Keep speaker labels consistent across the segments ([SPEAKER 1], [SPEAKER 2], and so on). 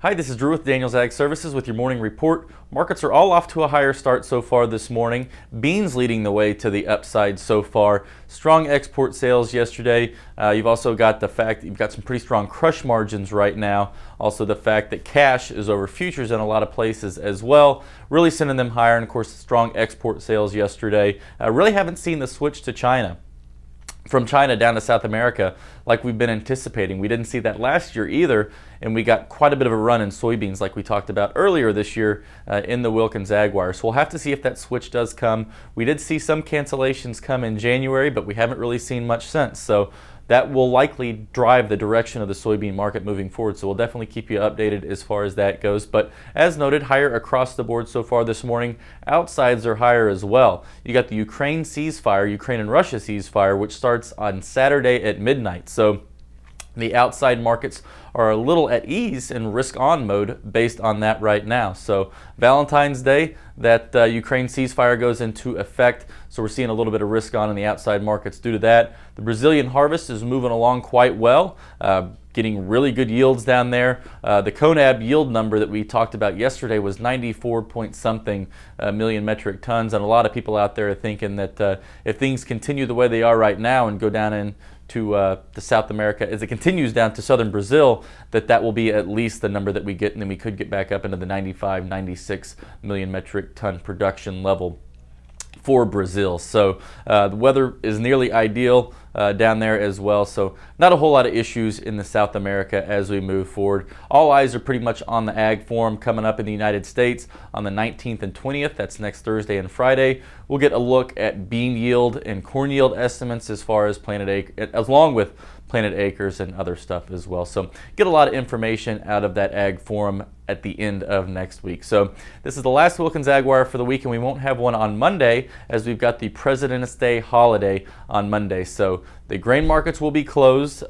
[SPEAKER 1] Hi, this is Drew with Daniels Ag Services with your morning report. Markets are all off to a higher start so far this morning. Beans leading the way to the upside so far. Strong export sales yesterday. You've also got the fact that you've got some pretty strong crush margins right now. Also the fact that cash is over futures in a lot of places as well, really sending them higher. And of course, strong export sales yesterday. Really haven't seen the switch to China. From China down to South America like we've been anticipating. We didn't see that last year either, and we got quite a bit of a run in soybeans like we talked about earlier this year in the Wilkins Ag Wire. So we'll have to see if that switch does come. We did see some cancellations come in January, but we haven't really seen much since. So that will likely drive the direction of the soybean market moving forward. So we'll definitely keep you updated as far as that goes. But as noted, higher across the board so far this morning. Outsides are higher as well. You got the Ukraine and Russia ceasefire, which starts on Saturday at midnight. So the outside markets are a little at ease in risk-on mode based on that right now. So Valentine's Day, that Ukraine ceasefire goes into effect. So we're seeing a little bit of risk-on in the outside markets due to that. The Brazilian harvest is moving along quite well, getting really good yields down there. The CONAB yield number that we talked about yesterday was 94 point something million metric tons. And a lot of people out there are thinking that if things continue the way they are right now and go down into the South America, as it continues down to southern Brazil, that will be at least the number that we get, and then we could get back up into the 95, 96 million metric ton production level for Brazil. So the weather is nearly ideal down there as well. So not a whole lot of issues in the South America as we move forward. All eyes are pretty much on the Ag Forum coming up in the United States on the 19th and 20th. That's next Thursday and Friday. We'll get a look at bean yield and corn yield estimates as far as along with planted acres and other stuff as well. So get a lot of information out of that Ag Forum at the end of next week. So this is the last Wilkins Ag Wire for the week, and we won't have one on Monday as we've got the President's Day holiday on Monday. So the grain markets will be closed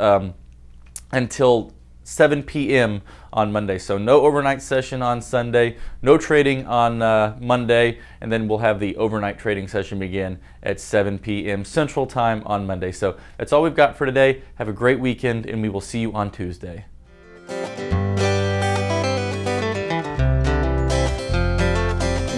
[SPEAKER 1] until 7 p.m. on Monday. So no overnight session on Sunday, no trading on Monday, and then we'll have the overnight trading session begin at 7 p.m. Central Time on Monday. So that's all we've got for today. Have a great weekend, and we will see you on Tuesday.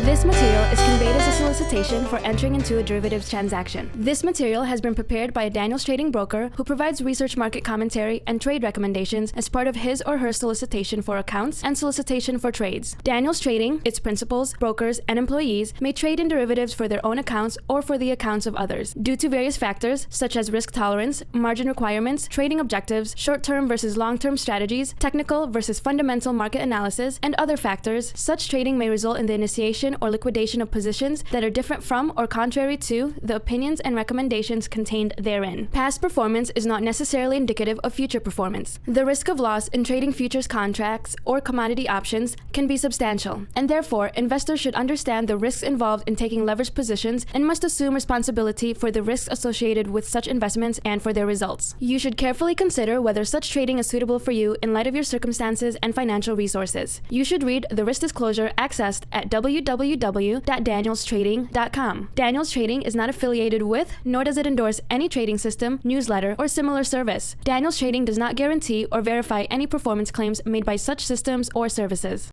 [SPEAKER 2] This material is conveyed as a solicitation for entering into a derivatives transaction. This material has been prepared by a Daniels trading broker who provides research, market commentary, and trade recommendations as part of his or her solicitation for accounts and solicitation for trades. Daniels Trading, its principals, brokers, and employees may trade in derivatives for their own accounts or for the accounts of others. Due to various factors such as risk tolerance, margin requirements, trading objectives, short-term versus long-term strategies, technical versus fundamental market analysis, and other factors, such trading may result in the initiation or liquidation of positions that are different from or contrary to the opinions and recommendations contained therein. Past performance is not necessarily indicative of future performance. The risk of loss in trading futures contracts or commodity options can be substantial, and therefore investors should understand the risks involved in taking leveraged positions and must assume responsibility for the risks associated with such investments and for their results. You should carefully consider whether such trading is suitable for you in light of your circumstances and financial resources. You should read the risk disclosure accessed at www.danielstrading.com. Daniels Trading is not affiliated with, nor does it endorse any trading system, newsletter, or similar service. Daniels Trading does not guarantee or verify any performance claims made by such systems or services.